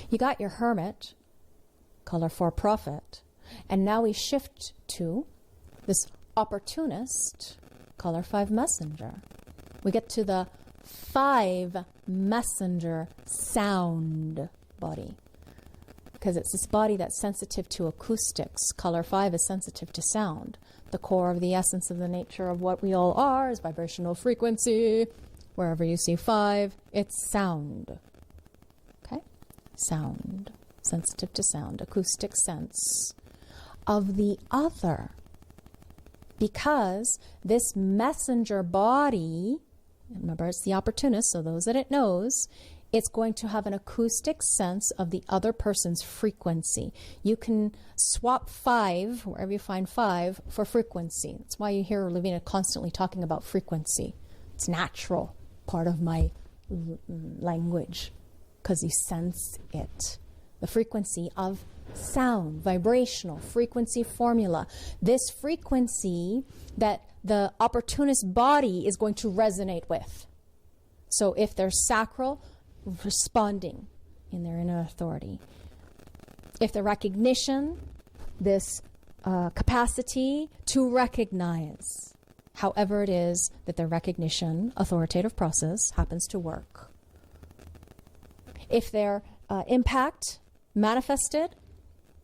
You got your Hermit, color 4 Prophet, and now we shift to this opportunist, color 5 Messenger. We get to the 5 Messenger sound body, because it's this body that's sensitive to acoustics. Color 5 is sensitive to sound. The core of the essence of the nature of what we all are is vibrational frequency. Wherever you see 5, it's sound. Okay? Sound. Sensitive to sound. Acoustic sense of the other. Because this messenger body, remember it's the opportunist, so those that it knows, it's going to have an acoustic sense of the other person's frequency. You can swap 5, wherever you find 5, for frequency. That's why you hear Laveena constantly talking about frequency. It's natural, part of my language, because you sense it. The frequency of sound, vibrational frequency formula. This frequency that the opportunist body is going to resonate with. So if they're sacral, responding in their inner authority. If the recognition, this capacity to recognize, however it is that their recognition, authoritative process, happens to work. If their impact manifested,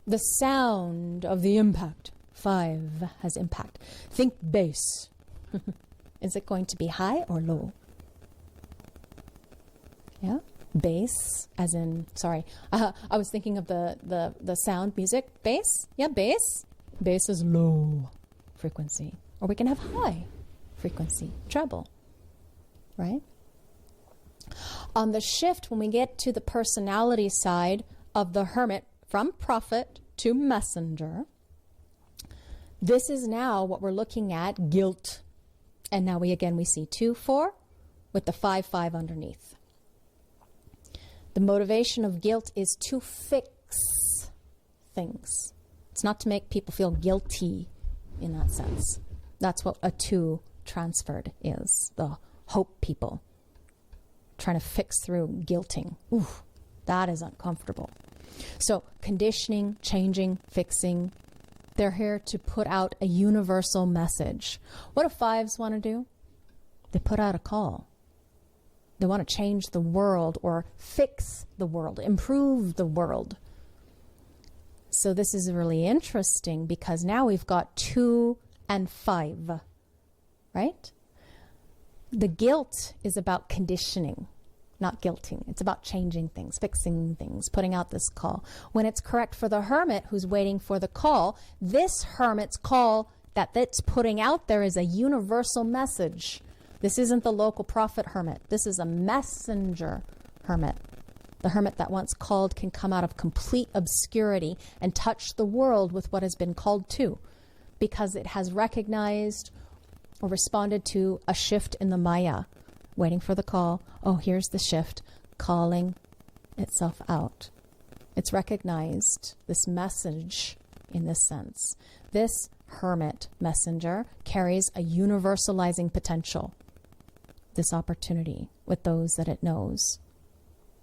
the sound of the impact, 5 has impact. Think bass. Is it going to be high or low? Yeah? Bass, as in, sorry, I was thinking of the sound music. Bass? Yeah, bass. Bass is low frequency. Or we can have high frequency, treble, right? On the shift, when we get to the personality side of the Hermit, from Prophet to Messenger, this is now what we're looking at, guilt. And now we see 2, 4 with the 5, 5 underneath. The motivation of guilt is to fix things. It's not to make people feel guilty in that sense. That's what a 2 transferred is, the hope people. Trying to fix through guilting. Ooh, that is uncomfortable. So conditioning, changing, fixing, they're here to put out a universal message. What do 5s want to do? They put out a call. They want to change the world or fix the world, improve the world. So this is really interesting because now we've got 2 and 5, right? The guilt is about conditioning, not guilting. It's about changing things, fixing things, putting out this call. When it's correct for the Hermit who's waiting for the call, this Hermit's call that's putting out there is a universal message. This isn't the local prophet Hermit. This is a messenger Hermit. The Hermit that once called can come out of complete obscurity and touch the world with what has been called to, because it has recognized or responded to a shift in the Maya, waiting for the call. Oh, here's the shift, calling itself out. It's recognized this message in this sense. This Hermit messenger carries a universalizing potential, this opportunity with those that it knows.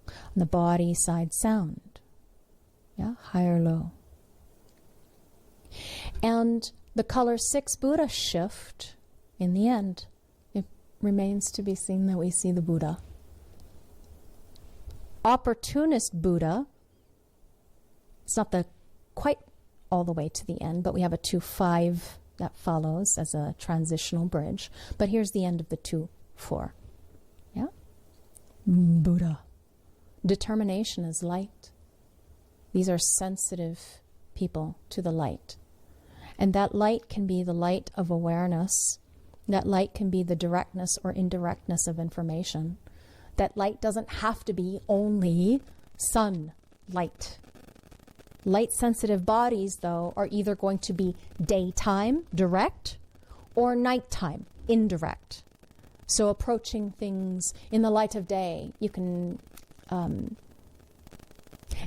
On the body side, sound. Yeah, high or low. And the color 6 Buddha shift, in the end, it remains to be seen that we see the Buddha. Opportunist Buddha, it's not the quite all the way to the end, but we have a 2-5 that follows as a transitional bridge. But here's the end of the 2-4. Yeah? Buddha. Determination is light. These are sensitive people to the light. And that light can be the light of awareness. That light can be the directness or indirectness of information. That light doesn't have to be only sunlight. Light-sensitive bodies, though, are either going to be daytime, direct, or nighttime, indirect. So approaching things in the light of day, you can...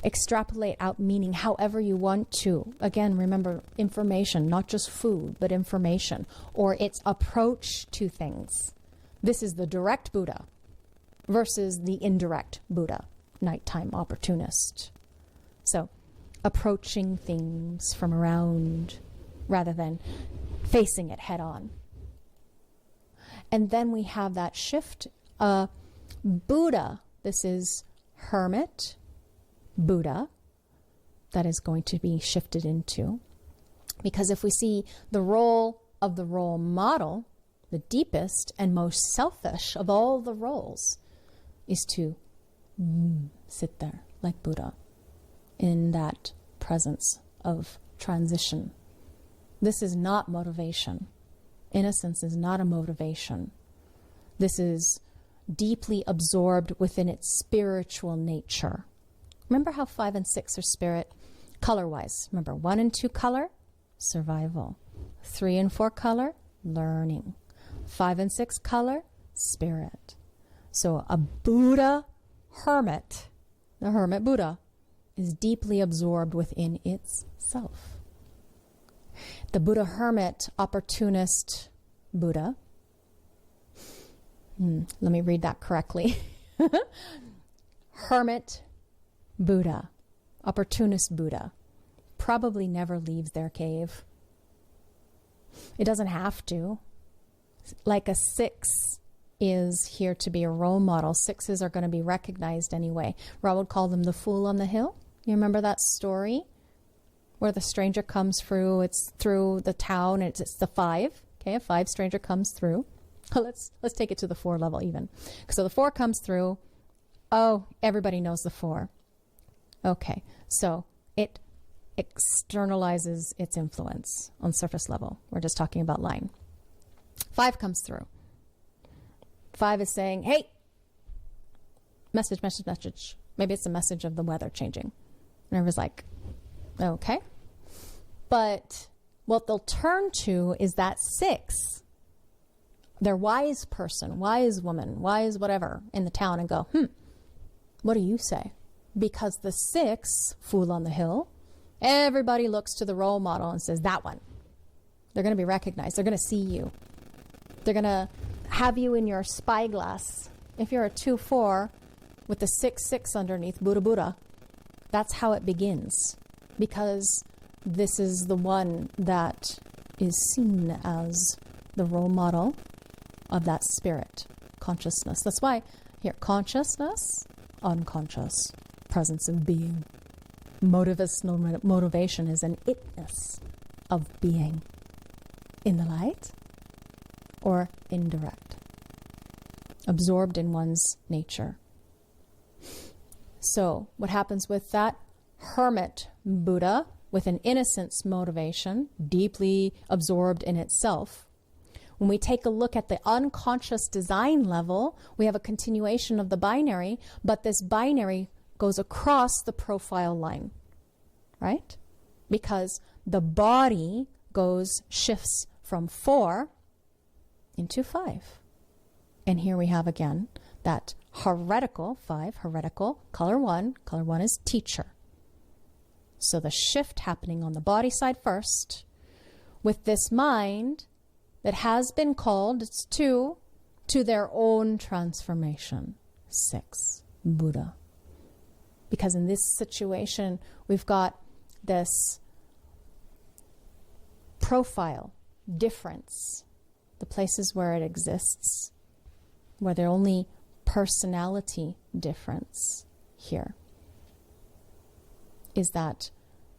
Extrapolate out meaning however you want to. Again, remember, information, not just food, but information, or its approach to things. This is the direct Buddha versus the indirect Buddha, nighttime opportunist. So, approaching things from around rather than facing it head on. And then we have that shift. Buddha, this is Hermit Buddha, that is going to be shifted into. Because if we see the role of the role model, the deepest and most selfish of all the roles is to sit there like Buddha in that presence of transition. This is not motivation. Innocence is not a motivation. This is deeply absorbed within its spiritual nature. Remember how 5 and 6 are spirit color-wise. Remember 1 and 2 color, survival. 3 and 4 color, learning. 5 and 6 color, spirit. So a Buddha hermit, the hermit Buddha, is deeply absorbed within itself. The Buddha hermit opportunist Buddha. Let me read that correctly. Hermit Buddha, opportunist Buddha, probably never leaves their cave. It doesn't have to. Like a 6 is here to be a role model. 6s are going to be recognized anyway. Ra would call them the fool on the hill. You remember that story where the stranger comes through? It's through the town. It's the 5. Okay, a 5 stranger comes through. Let's take it to the 4 level even. So the 4 comes through. Oh, everybody knows the 4. Okay, so it externalizes its influence on surface level. We're just talking about line. 5 comes through. 5 is saying, hey, message. Maybe it's a message of the weather changing. And everyone's like, okay. But what they'll turn to is that 6, their wise person, wise woman, wise whatever in the town, and go, what do you say? Because the 6, fool on the hill, everybody looks to the role model and says, that one. They're going to be recognized. They're going to see you. They're going to have you in your spyglass. If you're a 2-4 with the 6-6 underneath, Buddha, that's how it begins. Because this is the one that is seen as the role model of that spirit, consciousness. That's why here, consciousness, unconscious, presence of being. Motivation is an itness of being in the light or indirect, absorbed in one's nature. So what happens with that hermit Buddha with an innocence motivation, deeply absorbed in itself? When we take a look at the unconscious design level, we have a continuation of the binary, but this binary goes across the profile line, right? Because the body shifts from 4 into 5. And here we have again that heretical, 5, heretical, color 1. Color 1 is teacher. So the shift happening on the body side first, with this mind that has been called, it's 2, to their own transformation, 6, Buddha. Because in this situation, we've got this profile difference, the places where it exists, where the only personality difference here is that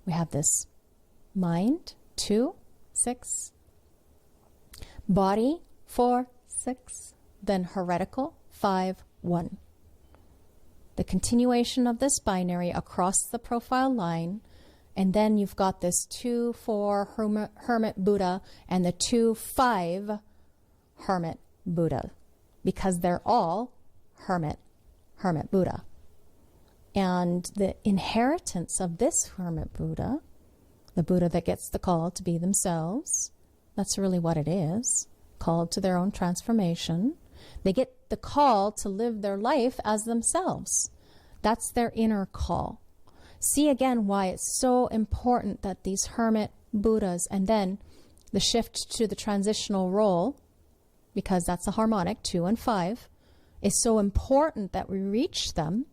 we have this mind, 2, 6, body, 4, 6, then heretical, 5, 1. The continuation of this binary across the profile line, and then you've got this 2, 4 hermit Buddha and the 2, 5 hermit Buddha, because they're all hermit Buddha. And the inheritance of this hermit Buddha, the Buddha that gets the call to be themselves, that's really what it is, called to their own transformation. They get the call to live their life as themselves. That's their inner call. see again why it's so important that these hermit Buddhas, and then the shift to the transitional role, because that's a harmonic 2 and 5, is so important that we reach them,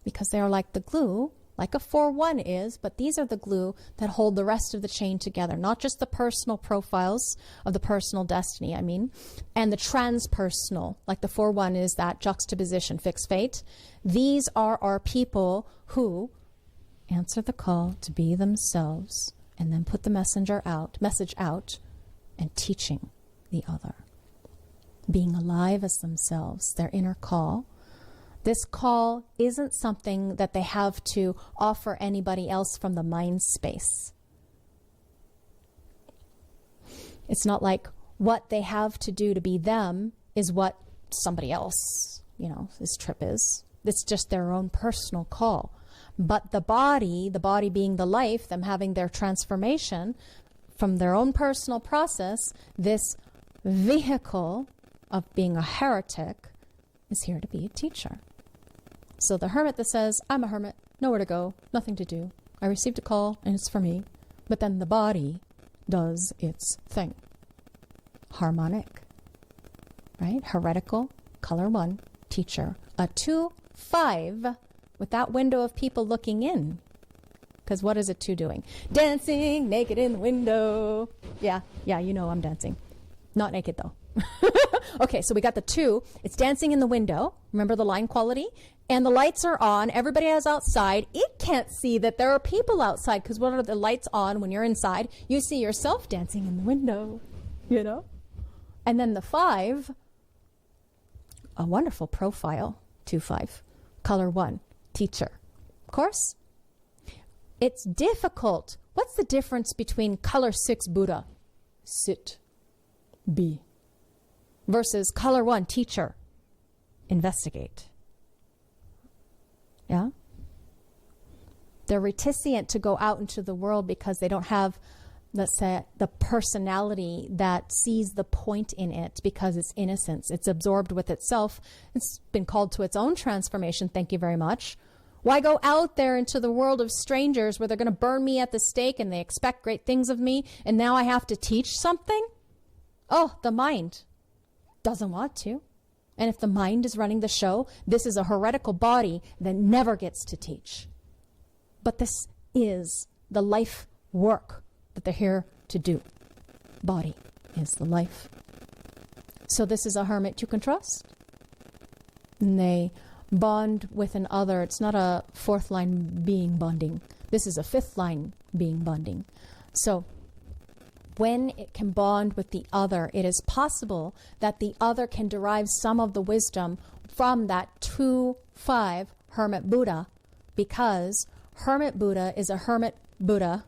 because they are like the glue, like a 4-1 is, but these are the glue that hold the rest of the chain together, not just the personal profiles of the personal destiny, and the transpersonal, like the 4-1 is that juxtaposition, fixed fate. These are our people who answer the call to be themselves and then put the message out and teaching the other. Being alive as themselves, their inner call. This call isn't something that they have to offer anybody else from the mind space. It's not like what they have to do to be them is what somebody else, this trip is. It's just their own personal call. But the body being the life, them having their transformation from their own personal process, this vehicle of being a heretic is here to be a teacher. So the hermit that says, I'm a hermit, nowhere to go, nothing to do. I received a call and it's for me. But then the body does its thing. Harmonic, right? Heretical, color 1, teacher. A 2-5 with that window of people looking in. Because what is a 2 doing? Dancing naked in the window. Yeah, I'm dancing. Not naked though. Okay, so we got the 2. It's dancing in the window. Remember the line quality? And the lights are on. Everybody is outside. It can't see that there are people outside, because what are the lights on when you're inside? You see yourself dancing in the window, And then the 5, a wonderful profile, 2-5, color 1, teacher. Of course, it's difficult. What's the difference between color 6 Buddha, sit, be, versus color 1 teacher, investigate? Yeah? They're reticent to go out into the world because they don't have, let's say, the personality that sees the point in it, because it's innocence. It's absorbed with itself. It's been called to its own transformation. Thank you very much. Why go out there into the world of strangers where they're going to burn me at the stake and they expect great things of me, and now I have to teach something? Oh, the mind doesn't want to. And if the mind is running the show, this is a heretical body that never gets to teach. But this is the life work that they're here to do. Body is the life. So this is a hermit you can trust. And they bond with an other. It's not a 4th line being bonding. This is a 5th line being bonding. So when it can bond with the other, it is possible that the other can derive some of the wisdom from that 2-5 hermit Buddha, because hermit Buddha is a hermit Buddha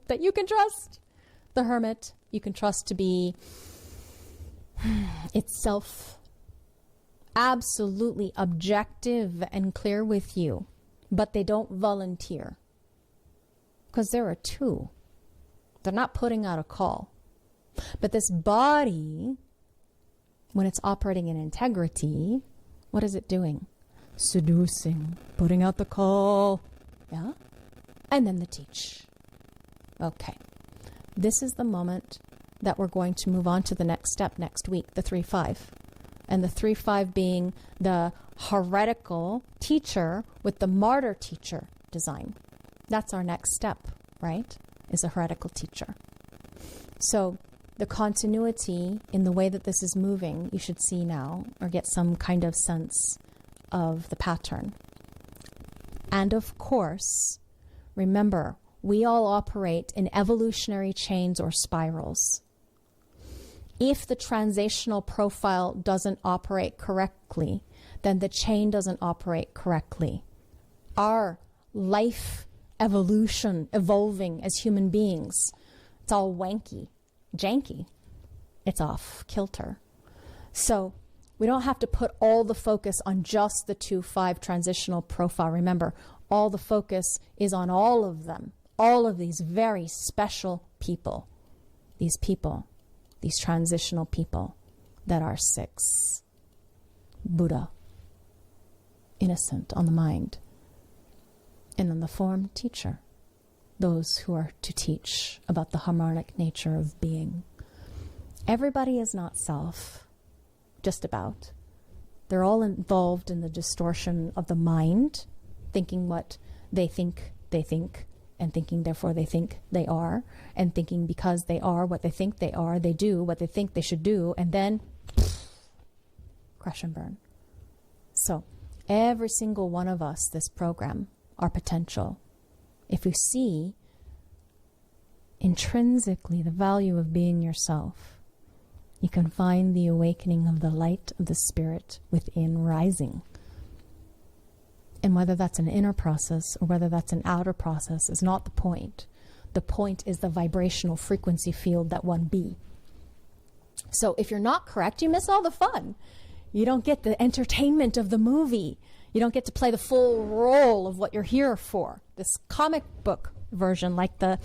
that you can trust. The hermit you can trust to be itself absolutely objective and clear with you, but they don't volunteer because they're a 2. They're not putting out a call. But this body, when it's operating in integrity, what is it doing? Seducing, putting out the call. Yeah? And then the teach. Okay. This is the moment that we're going to move on to the next step next week, the 3-5. And the 3-5 being the heretical teacher with the martyr teacher design. That's our next step, right? Is a heretical teacher. So the continuity in the way that this is moving, you should see now, or get some kind of sense of the pattern. And of course, remember, we all operate in evolutionary chains or spirals. If the transitional profile doesn't operate correctly, then the chain doesn't operate correctly. Our life evolution, evolving as human beings, it's all wanky, janky. It's off kilter. So we don't have to put all the focus on just the 2-5 transitional profile. Remember, all the focus is on all of them, all of these very special people, these transitional people that are 6. Buddha, innocent on the mind. And then the form teacher, those who are to teach about the harmonic nature of being. Everybody is not self, just about. They're all involved in the distortion of the mind, thinking what they think, and thinking therefore they think they are, and thinking because they are what they think they are, they do what they think they should do, and then crash and burn. So every single one of us, this program, our potential, if you see intrinsically the value of being yourself, you can find the awakening of the light of the spirit within rising. And whether that's an inner process or whether that's an outer process is not the point. The point is the vibrational frequency field that one be. So if you're not correct, you miss all the fun. You don't get the entertainment of the movie. You don't get to play the full role of what you're here for. This comic book version, like the,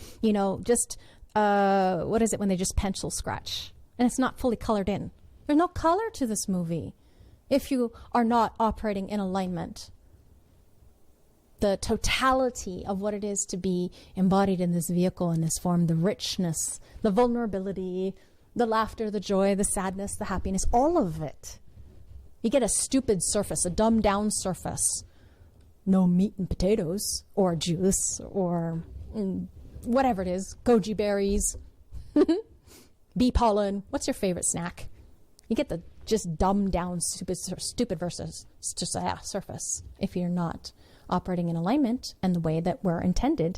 what is it when they just pencil scratch? And it's not fully colored in. There's no color to this movie if you are not operating in alignment. The totality of what it is to be embodied in this vehicle, in this form, the richness, the vulnerability, the laughter, the joy, the sadness, the happiness, all of it. You get a stupid surface, a dumbed down surface. No meat and potatoes, or juice, or whatever it is, goji berries, bee pollen. What's your favorite snack? You get the just dumbed down stupid versus just surface if you're not operating in alignment and the way that we're intended